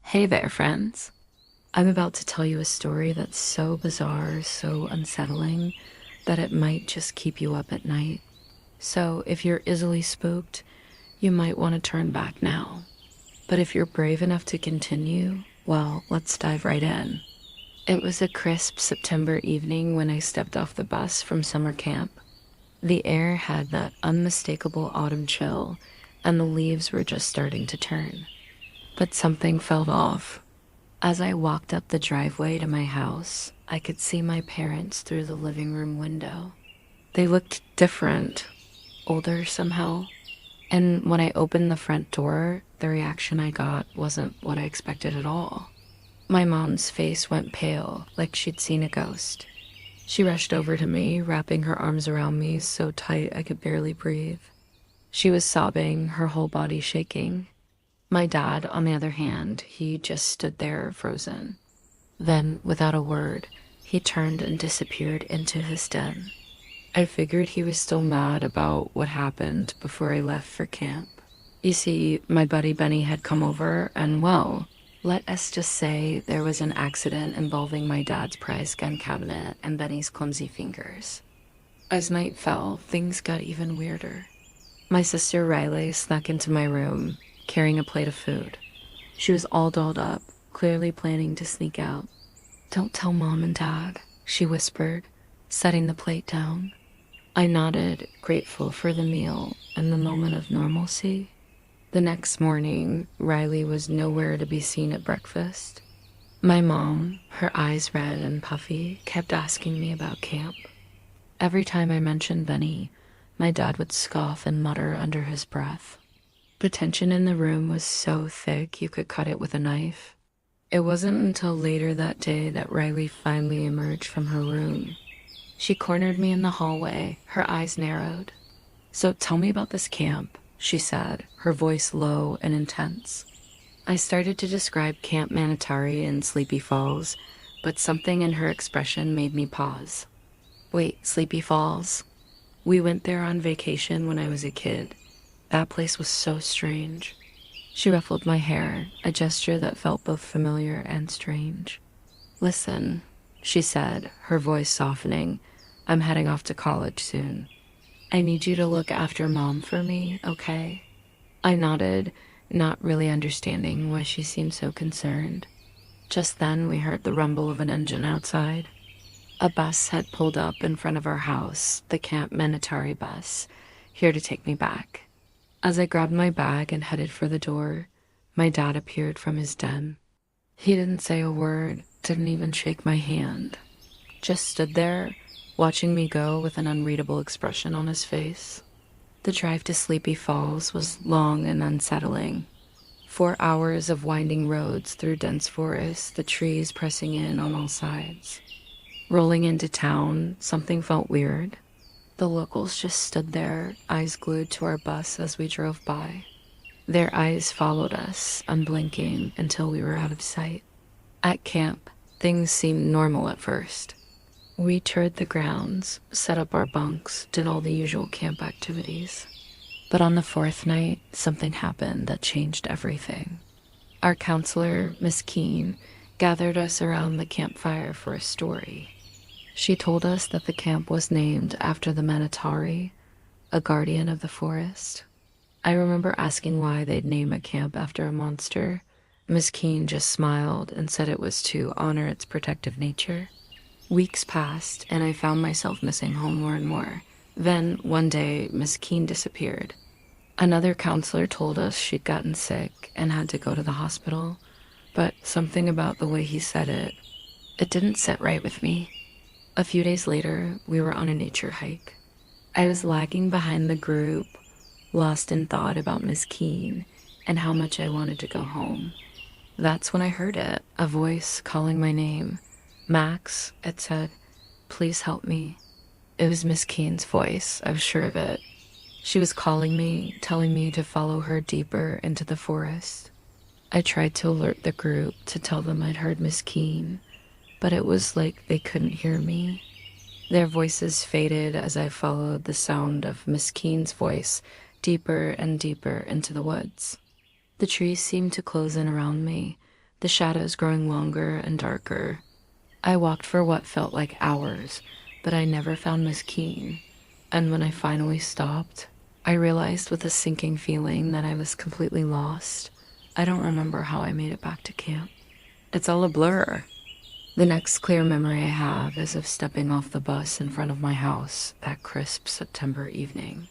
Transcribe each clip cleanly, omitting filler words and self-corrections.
Hey there, friends. I'm about to tell you a story that's so bizarre, so unsettling, that it might just keep you up at night. So if you're easily spooked, you might want to turn back now. But if you're brave enough to continue, well, let's dive right in. It was a crisp September evening when I stepped off the bus from summer camp. The air had that unmistakable autumn chill, and the leaves were just starting to turn. But something felt off. As I walked up the driveway to my house, I could see my parents through the living room window. They looked different, older somehow. And when I opened the front door, the reaction I got wasn't what I expected at all. My mom's face went pale, like she'd seen a ghost. She rushed over to me, wrapping her arms around me so tight I could barely breathe. She was sobbing, her whole body shaking. My dad, on the other hand, he just stood there frozen. Then, without a word, he turned and disappeared into his den. I figured he was still mad about what happened before I left for camp. You see, my buddy Benny had come over, and well, let us just say there was an accident involving my dad's prize gun cabinet and Benny's clumsy fingers. As night fell, things got even weirder. My sister Riley snuck into my room, carrying a plate of food. She was all dolled up, clearly planning to sneak out. "Don't tell Mom and Dad," she whispered, setting the plate down. I nodded, grateful for the meal and the moment of normalcy. The next morning, Riley was nowhere to be seen at breakfast. My mom, her eyes red and puffy, kept asking me about camp. Every time I mentioned Benny, my dad would scoff and mutter under his breath. The tension in the room was so thick you could cut it with a knife. It wasn't until later that day that Riley finally emerged from her room. She cornered me in the hallway, her eyes narrowed. "So tell me about this camp," she said, her voice low and intense. I started to describe Camp Manatari in Sleepy Falls, but something in her expression made me pause. "Wait, Sleepy Falls? We went there on vacation when I was a kid. That place was so strange." She ruffled my hair, a gesture that felt both familiar and strange. "Listen," she said, her voice softening. "I'm heading off to college soon. I need you to look after Mom for me, okay?" I nodded, not really understanding why she seemed so concerned. Just then we heard the rumble of an engine outside. A bus had pulled up in front of our house, the Camp Manatari bus, here to take me back. As I grabbed my bag and headed for the door, my dad appeared from his den. He didn't say a word, didn't even shake my hand. Just stood there, watching me go with an unreadable expression on his face. The drive to Sleepy Falls was long and unsettling. 4 hours of winding roads through dense forests, the trees pressing in on all sides. Rolling into town, something felt weird. The locals just stood there, eyes glued to our bus as we drove by. Their eyes followed us, unblinking, until we were out of sight. At camp, things seemed normal at first. We toured the grounds, set up our bunks, did all the usual camp activities. But on the fourth night, something happened that changed everything. Our counselor, Miss Keene, gathered us around the campfire for a story. She told us that the camp was named after the Manatari, a guardian of the forest. I remember asking why they'd name a camp after a monster. Miss Keene just smiled and said it was to honor its protective nature. Weeks passed, and I found myself missing home more and more. Then, one day, Miss Keene disappeared. Another counselor told us she'd gotten sick and had to go to the hospital, but something about the way he said it didn't sit right with me. A few days later, we were on a nature hike. I was lagging behind the group, lost in thought about Miss Keene and how much I wanted to go home. That's when I heard it, a voice calling my name. "Max," it said, "please help me." It was Miss Keene's voice, I was sure of it. She was calling me, telling me to follow her deeper into the forest. I tried to alert the group, to tell them I'd heard Miss Keene, but it was like they couldn't hear me. Their voices faded as I followed the sound of Miss Keene's voice deeper and deeper into the woods. The trees seemed to close in around me, the shadows growing longer and darker. I walked for what felt like hours, but I never found Miss Keene. And when I finally stopped, I realized with a sinking feeling that I was completely lost. I don't remember how I made it back to camp. It's all a blur. The next clear memory I have is of stepping off the bus in front of my house that crisp September evening.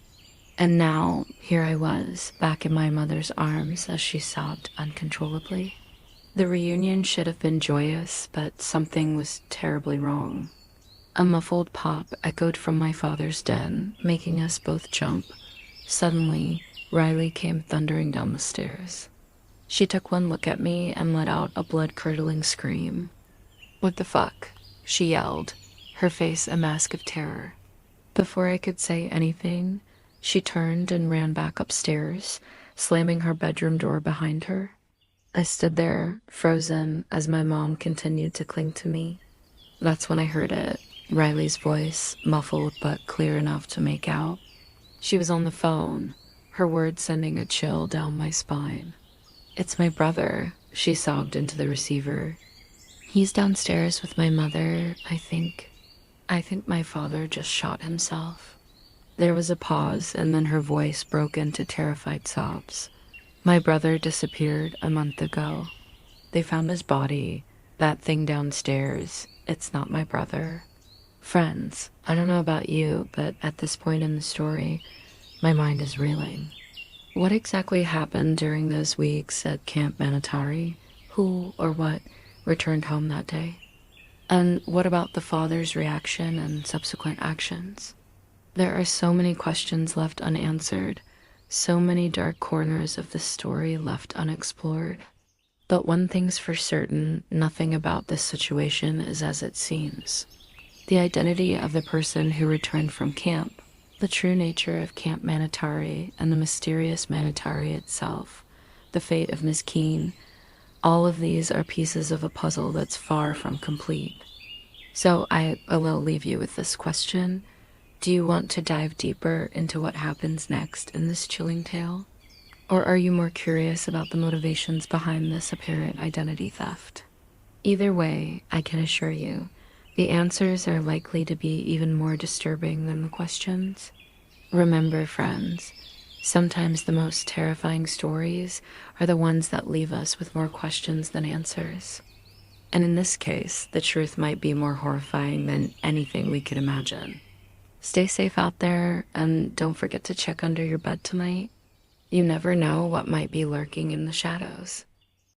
And now, here I was, back in my mother's arms as she sobbed uncontrollably. The reunion should have been joyous, but something was terribly wrong. A muffled pop echoed from my father's den, making us both jump. Suddenly, Riley came thundering down the stairs. She took one look at me and let out a blood-curdling scream. "What the fuck?" she yelled, her face a mask of terror. Before I could say anything, she turned and ran back upstairs, slamming her bedroom door behind her. I stood there, frozen, as my mom continued to cling to me. That's when I heard it, Riley's voice, muffled but clear enough to make out. She was on the phone, her words sending a chill down my spine. "It's my brother," she sobbed into the receiver. "He's downstairs with my mother, I think. I think my father just shot himself." There was a pause, and then her voice broke into terrified sobs. "My brother disappeared a month ago. They found his body. That thing downstairs, it's not my brother." Friends, I don't know about you, but at this point in the story, my mind is reeling. What exactly happened during those weeks at Camp Manatari? Who or what returned home that day? And what about the father's reaction and subsequent actions? There are so many questions left unanswered, so many dark corners of the story left unexplored. But one thing's for certain, nothing about this situation is as it seems. The identity of the person who returned from camp, the true nature of Camp Manatari and the mysterious Manatari itself, the fate of Miss Keene, all of these are pieces of a puzzle that's far from complete. So I will leave you with this question. Do you want to dive deeper into what happens next in this chilling tale? Or are you more curious about the motivations behind this apparent identity theft? Either way, I can assure you, the answers are likely to be even more disturbing than the questions. Remember, friends, sometimes the most terrifying stories are the ones that leave us with more questions than answers. And in this case, the truth might be more horrifying than anything we could imagine. Stay safe out there, and don't forget to check under your bed tonight. You never know what might be lurking in the shadows.